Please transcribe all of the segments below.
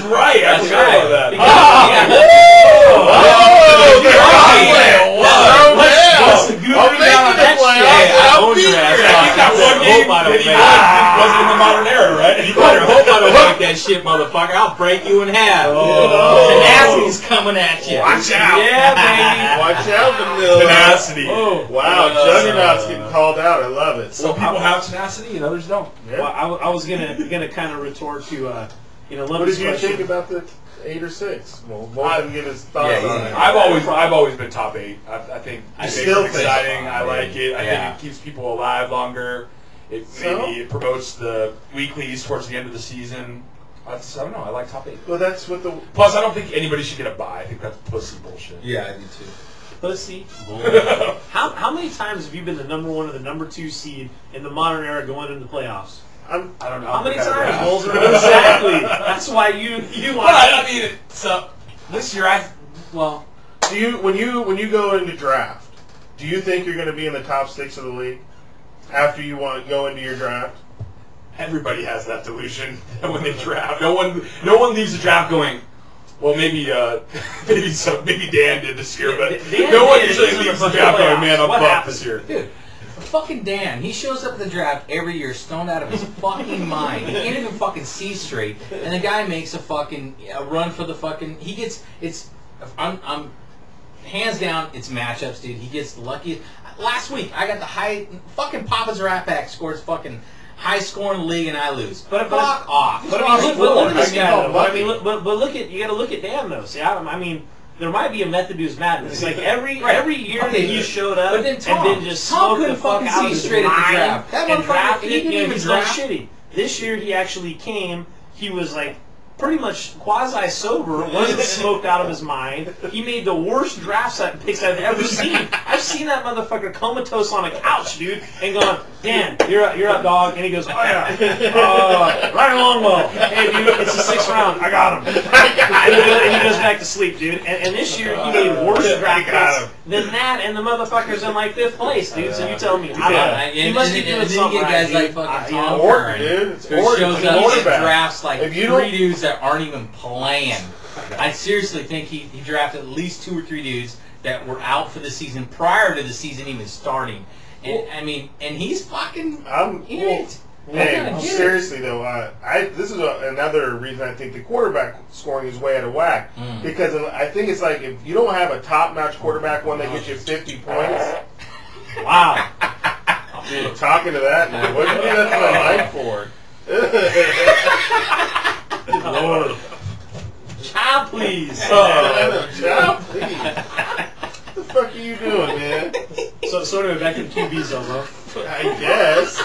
Right, I forgot about that. I'm making the play. I'll be here. I think that one game wasn't in the modern era, right? You better hope I don't make that shit, motherfucker. I'll break you in half. Tenacity's coming at you. Watch out. Yeah, baby. Watch out, Vanilla. Tenacity. Wow, Juggernaut's getting called out. I love it. Some people have tenacity and others don't. Yeah. Well, I was gonna kind of retort to what did you think about the 8 or 6? Well, both of them give us thoughts on it. I've always been top 8. I think it's exciting. I like it. I think it keeps people alive longer. It promotes the weeklies towards the end of the season. I don't know. I like top 8. Well, that's what the. Plus, I don't think anybody should get a bye. I think that's pussy bullshit. Yeah, I do too. Pussy. How many times have you been the number 1 or the number 2 seed in the modern era going into the playoffs? I don't know. How many times, Bulls? Exactly. That's why you want. I mean, so this year Do you when you go into draft, do you think you're going to be in the top 6 of the league after you want to go into your draft? Everybody has that delusion when they draft. No one leaves the draft going, well, maybe Dan did this year, but no one usually leaves the draft going, man, I'm fucked this year. Dude, fucking Dan, he shows up at the draft every year stoned out of his fucking mind. He can't even fucking see straight, and the guy makes a fucking run for the fucking. He gets I'm hands down, it's matchups, dude. He gets lucky. Last week, I got the high fucking Papa Zarapak scores fucking high score in the league, and I lose. But fuck off. But I mean, look at this guy. But look at you got to look at Dan though. See, I mean. There might be a method to his madness. Like every year that he showed up and then just smoked the fuck out of his mind and drafted, he's done shitty. This year he actually came. He was like pretty much quasi sober, wasn't smoked out of his mind. He made the worst draft picks I've ever seen. I've seen that motherfucker comatose on a couch, dude, and going, Dan, you're up, dog. And he goes, oh yeah, right along well. Hey, dude, it's the 6th round. I got him. And he goes back to sleep, dude. And this year he made worse draft picks than that, and the motherfucker's in like 5th place, dude. So you tell me, he must be doing something right. Guys like fucking Tom Orton, dude. Who shows up and drafts like 3 dudes that aren't even playing. I seriously think he drafted at least 2 or 3 dudes that were out for the season prior to the season even starting. And I mean, and he's fucking in it. Hey, seriously though, this is another reason I think the quarterback scoring is way out of whack. Because I think it's like if you don't have a top-notch quarterback, one that gets you 50 points. Wow. Dude, talking to that, man. What did you do that to my mic for? Good Lord. Child, please. Child, please. What the fuck are you doing, man? So anyway, back to the QB zone, bro. I guess.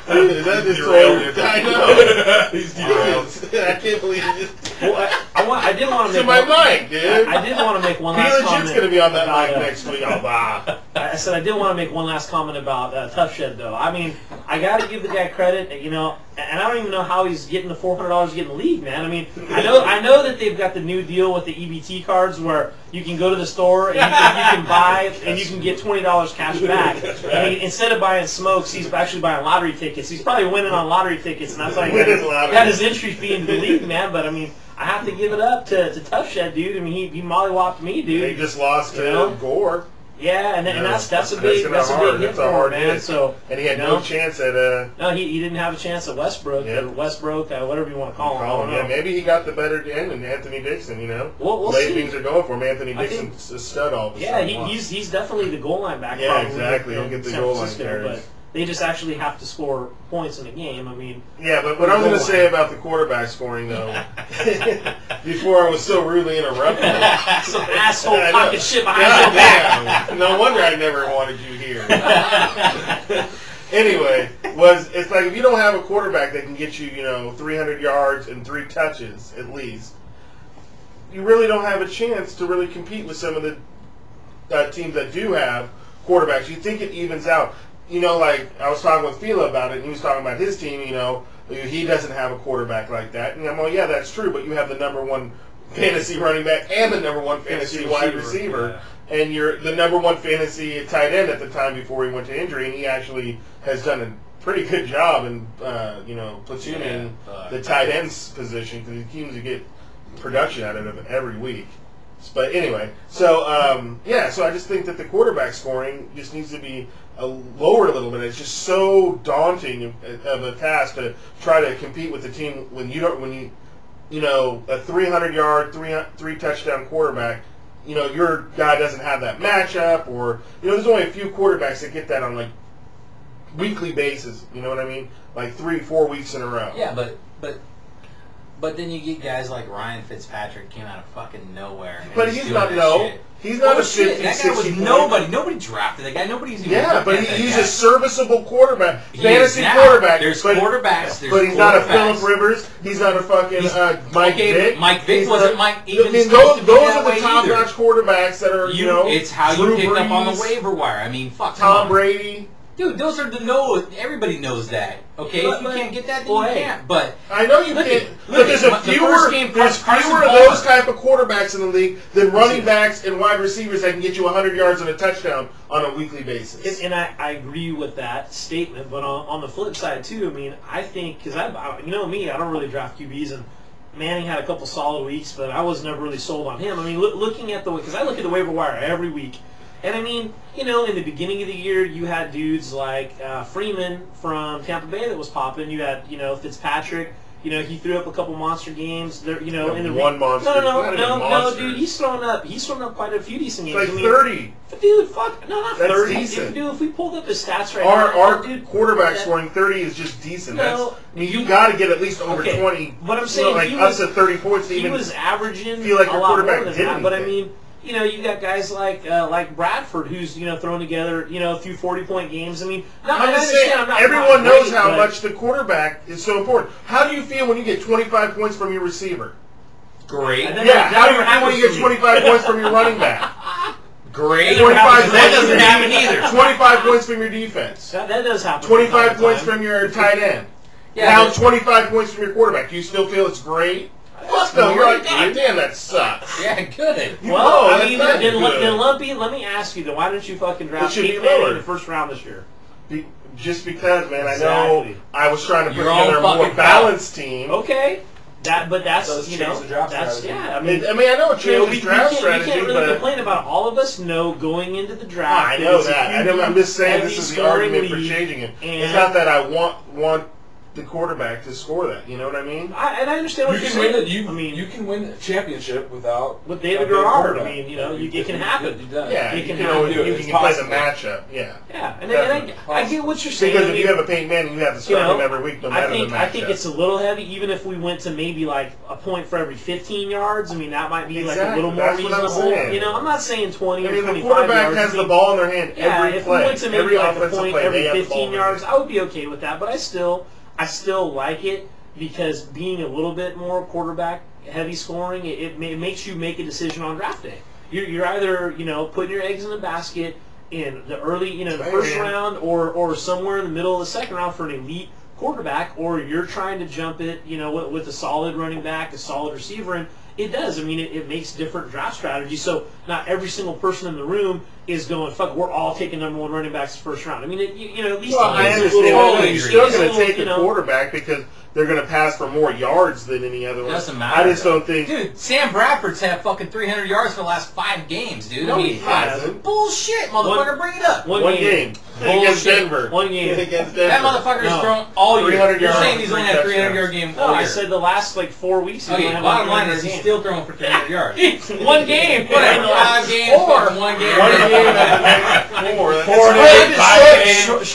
That just derailed. I know. He's derailed. I can't believe it. Well, I did want to make to my mic, dude. I did want to make one last comment. He legit's going to be on that mic next week. I said I did want to make one last comment about Tough Shed, though. I mean, I got to give the guy credit, you know, and I don't even know how he's getting the $400 to get in the league, man. I mean, I know that they've got the new deal with the EBT cards where you can go to the store and you can buy and you can get $20 cash back. I mean, instead of buying smokes, he's actually buying lottery tickets. He's probably winning on lottery tickets, and that's how he got his entry fee into the league, man. But I mean, I have to give it up to Tough Shed, dude. I mean, he mollywopped me, dude. He just lost to Gore. Yeah, and that's a big hit for him, man. So, and he had no chance at no, he didn't have a chance at Westbrook or Westbrook, whatever you want to call him. I don't know. Yeah, maybe he got the better end than Anthony Dixon. You know, we'll the way see. things are going for him. Anthony Dixon's a stud all of a sudden. Yeah, he's definitely the goal line back. Yeah, exactly. He'll get the goal line carries. But they just actually have to score points in a game. I mean, yeah, but what I was going to say about the quarterback scoring though, before I was so rudely interrupted, some asshole talking shit behind your back. No wonder I never wanted you here. Anyway, it's like if you don't have a quarterback that can get you, 300 yards and 3 touches at least, you really don't have a chance to really compete with some of the teams that do have quarterbacks. You think it evens out. Like I was talking with Fila about it, and he was talking about his team, he doesn't have a quarterback like that. And I'm like, yeah, that's true, but you have the number 1 fantasy running back and the number 1 fantasy wide receiver. Yeah. And you're the number 1 fantasy tight end at the time before he went to injury, and he actually has done a pretty good job in platooning the tight ends position because he seems to get production out of it every week. But anyway, so I just think that the quarterback scoring just needs to be lowered a little bit. It's just so daunting of a task to try to compete with the team when you a 300-yard, three touchdown quarterback. Your guy doesn't have that matchup, or there's only a few quarterbacks that get that on like weekly basis. You know what I mean? Like 3-4 weeks in a row. Yeah, but then you get guys like Ryan Fitzpatrick came out of fucking nowhere. But he's not He's not a 50, that guy was nobody drafted that guy. Nobody's even but he's a serviceable quarterback, fantasy quarterback. There's quarterbacks, but he's not a Phillip Rivers. He's not a fucking Mike Vick. Mike Vick wasn't Mike. Those are the top-notch quarterbacks that are It's how you pick up on the waiver wire. I mean, fuck Tom Brady. Dude, those are everybody knows that. Okay, if you can't get that, then you can't. But I know you can't. But there's fewer of those type of quarterbacks in the league than running backs and wide receivers that can get you 100 yards and a touchdown on a weekly basis. And I agree with that statement. But on the flip side too, I mean, I think because I don't really draft QBs, and Manning had a couple solid weeks, but I was never really sold on him. I mean, looking at because I look at the waiver wire every week. And I mean, in the beginning of the year, you had dudes like Freeman from Tampa Bay that was popping. You had, Fitzpatrick. He threw up a couple monster games. There, in the one monster. No, dude, he's thrown up quite a few decent games. It's like 30. Dude, fuck, no, not That's 30. Decent. If we pulled up his stats right now, our quarterback scoring 30 is just decent. You got to get at least over 20. But I'm saying, up to 30 points. He was averaging feel like a your lot quarterback more than did that. But I anything. mean. You got guys like Bradford who's throwing together a few 40-point games. I mean, everyone knows how much the quarterback is so important. How do you feel when you get 25 points from your receiver? Great. How do you feel when you get 25 points from your running back? Great. 25 that doesn't happen either. 25 points from your defense. That does happen. 25 points from your tight end. Now 25 points from your quarterback. Do you still feel it's great? Fuck no, you're like, God damn, that sucks. Yeah, good. Well, I mean, then Lumpy, let me ask you, then why don't you fucking draft Pete Manning in the first round this year? Just because, man, I know I was trying to put together a more balanced team. Okay. That's yeah. I mean, I know it changes draft strategy, we can't really complain about all of us going into the draft. I know that. I'm just saying this is the argument for changing it. It's not that I want the quarterback to score that. You know what I mean? And I understand what you're saying. You can win a championship with David Garrard. I mean, it can happen. Yeah, you can play the matchup. Yeah. Yeah, and I get what you're saying. Because if you have a Peyton Manning, you have to start him every week, no matter the matchup. I think it's a little heavy, even if we went to maybe like a point for every 15 yards. I mean, that might be like a little more reasonable. I'm not saying 20 or 25 yards. The quarterback has the ball in their hand every play. If we went to maybe like a point every 15 yards, I would be okay with that. But I still like it because being a little bit more quarterback heavy scoring, it makes you make a decision on draft day. You're either putting your eggs in a basket in the early the first round or somewhere in the middle of the second round for an elite quarterback, or you're trying to jump it with a solid running back, a solid receiver, and it does. I mean, it makes different draft strategies. So not every single person in the room is going, fuck, we're all taking number one running backs first round. I mean, at least I understand. You're still going to take a quarterback because they're going to pass for more yards than any other one. Doesn't matter. I just don't think. Dude, Sam Bradford's had fucking 300 yards for the last 5 games, dude. No, he hasn't. Bullshit, motherfucker. Bring it up. One game. Against Denver. One game. Against Denver. That motherfucker has thrown all year. 300 yards. You're saying he's only had a 300-yard game all year. I said the last 4 weeks. Okay, bottom line is he's still throwing for 300 yards. One game. Whatever. 5 games. 1 game. 1 game at the next 4.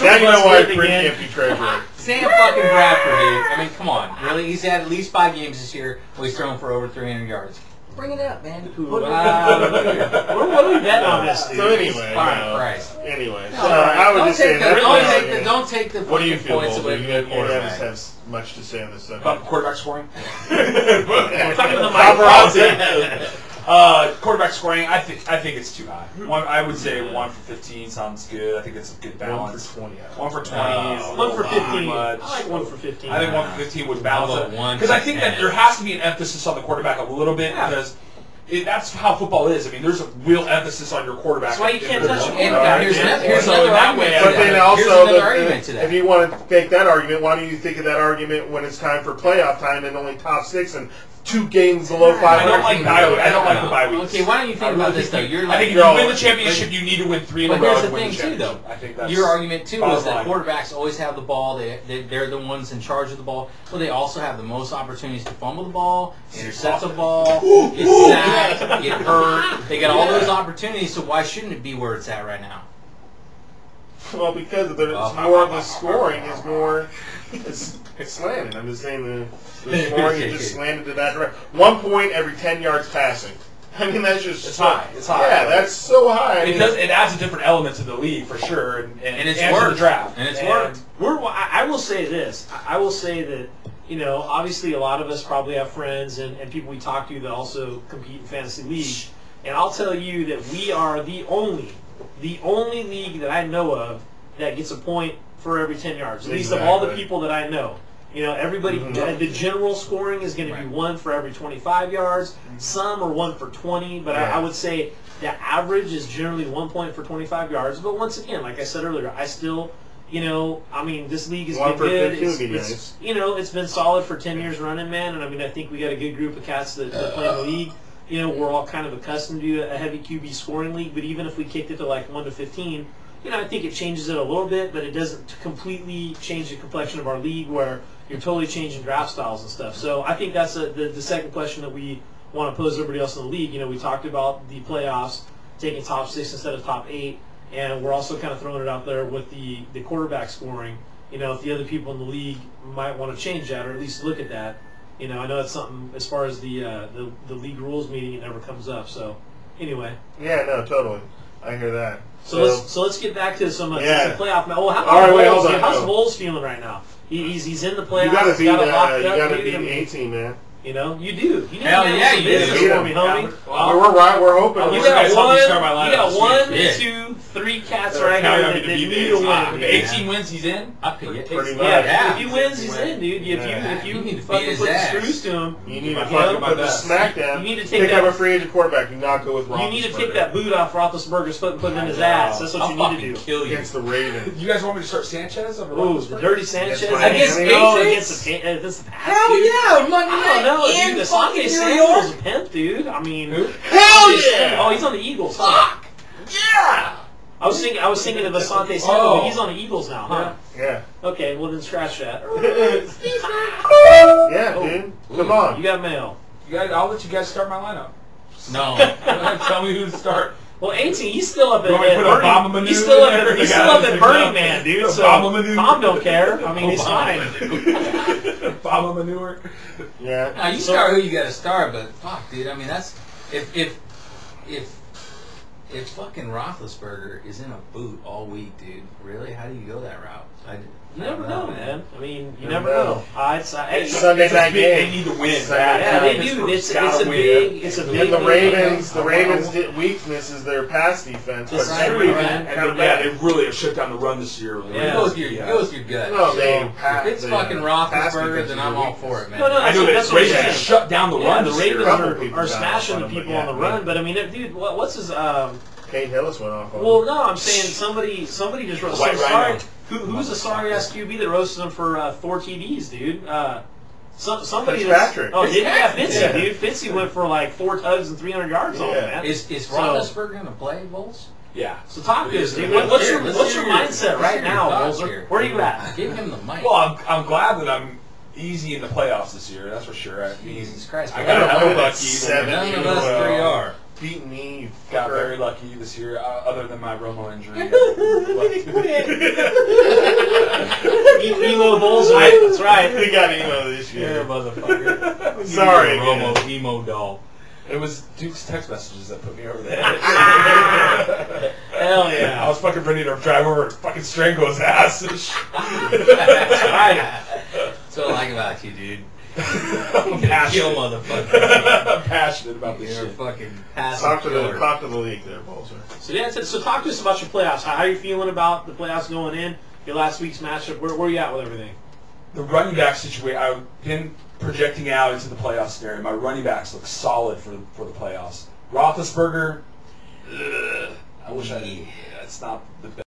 Now you know why Chris can't be treasurer. Sam fucking Bradford, dude. I mean, come on. Really? He's had at least 5 games this year where he's thrown for over 300 yards. Bring it up, man. What are we betting on this, dude? So anyway, I would just say don't take the what do you feel, points away from the quarterback. have much to say on this subject. About quarterback scoring? Quarterback scoring, I think it's too high. I would say 1 for 15 sounds good. I think it's a good balance. 1 for 20. 1 for 20 is 1 for 15. much. I like 1 for 15. I think 1 for 15 would balance it. Because I think that there has to be an emphasis on the quarterback a little bit because that's how football is. I mean, there's a real emphasis on your quarterback. That's why you can't touch him. Here's another argument. But then also, argument to that. if you want to make that argument, why don't you think of that argument when it's time for playoff time and only top 6 and 2 games below 500? I don't like the bye weeks. Okay, why don't you think about this though? I think if you win the championship, you need to win 3 in a row. But here's to the win thing the too, championship. though. I think that's your argument too is that line. quarterbacks always have the ball. They're the ones in charge of the ball. Well, they also have the most opportunities to fumble the ball, intercept the ball, get sacked, get hurt. They got all those opportunities. So why shouldn't it be where it's at right now? Well, because it's more of the scoring is more. It's slanted. I'm just saying the scoring is just slanted to that direction. 1 point every 10 yards passing. I mean, that's just... It's high. It's high. Yeah, that's so high. It adds a different element to the league, for sure. And it's adds to the draft. And it's worked. I will say this. I will say that, obviously a lot of us probably have friends and people we talk to that also compete in fantasy league. And I'll tell you that we are the only league that I know of that gets a point for every 10 yards. At least of all the people that I know. Everybody, the general scoring is going to be 1 for every 25 yards. Some are 1 for 20, but I would say the average is generally 1 point for 25 yards. But once again, like I said earlier, I still, this league has been good. It's been solid for 10 years running, man. And I mean, I think we got a good group of cats that play in the league. We're all kind of accustomed to a heavy QB scoring league. But even if we kicked it to like 1 to 15, I think it changes it a little bit, but it doesn't completely change the complexion of our league where you're totally changing draft styles and stuff. So I think that's the second question that we want to pose to everybody else in the league. We talked about the playoffs, taking top 6 instead of top 8, and we're also kind of throwing it out there with the quarterback scoring. If the other people in the league might want to change that or at least look at that. I know that's something as far as the league rules meeting, it never comes up. So anyway. Yeah, no, totally. I hear that. So let's get back to some playoff. Well, how's Vols feeling right now? He's in the playoffs. You gotta beat the 18, man. You do. Hell yeah, you do. For me, homie. We're hoping. You got 1, 2, 3 cats right here that need to win. If 18 wins, he's in. I pick it. Pretty much. Yeah, if he wins, he's in, dude. If you fucking put the screws to him, you need to fucking put the smack down. You need to pick up a free agent quarterback. You not go with Roethlisberger. You need to take that boot off Roethlisberger's foot and put it in his ass. That's what you need to do. Kill you against the Ravens. You guys want me to start Sanchez over Roethlisberger? The dirty Sanchez against the Pats. Hell yeah, Monday night. No, dude. The Asante Samuel's a pimp, dude. I mean, hell yeah! Oh, he's on the Eagles. Fuck yeah! I was thinking of Asante Samuel, but he's on the Eagles now, huh? Yeah. Okay, well then scratch that. Yeah, dude. Come on. You got mail. I'll let you guys start my lineup. No. Tell me who to start. Well, 18, he's still up at Burning. He's still up at Burning Man, dude. So Tom don't care. I mean, he's fine. Obama manure. Yeah. Now you start who you got to start, but fuck, dude. I mean, that's if fucking Roethlisberger is in a boot all week, dude. Really? How do you go that route? You never know, man. I mean, you never know. Sunday night game. They need to win. Yeah, they do. It's a big. And the Ravens' weakness is their pass defense. It's true, man. Yeah, they really have shut down the run this year. Yeah. Go with your gut. No, if it's fucking Roethlisberger, then I'm all for it, man. No, I know that Ravens shut down the run. The Ravens are smashing the people on the run, but I mean, dude, what's his? Kate Hillis went off on Well, no, I'm saying somebody just wrote. Who's a sorry ass QB that roasted him for 4 TDs, dude? Somebody. Patrick. Oh, yeah, Fitzy, dude. Fitzy went for like 4 tugs and 300 yards on him, man. Is Roethlisberger gonna play, Vols? Yeah. So talk to us, dude. What's your mindset right now, Vols? Where are you at? Give him the mic. Well, I'm glad that I'm easy in the playoffs this year. That's for sure. I mean, Jesus Christ! I got hella lucky. None of us three are. Beating me. Got very lucky this year, other than my Romo injury. Emo Bulls, right? That's right. We got emo this year. Yeah, motherfucker. Sorry, Romo emo doll. It was Duke's text messages that put me over there. Hell yeah. I was fucking ready to drive over and fucking strangle his ass. That's what I like about you, dude. I'm passionate. I'm passionate about this shit. Fucking talk to the league there, Bolzer. So talk to us about your playoffs. How are you feeling about the playoffs going in? Your last week's matchup. Where are you at with everything? The running back situation. projecting out into the playoff scenario. My running backs look solid for the playoffs. Roethlisberger, I wish I. It's not the best.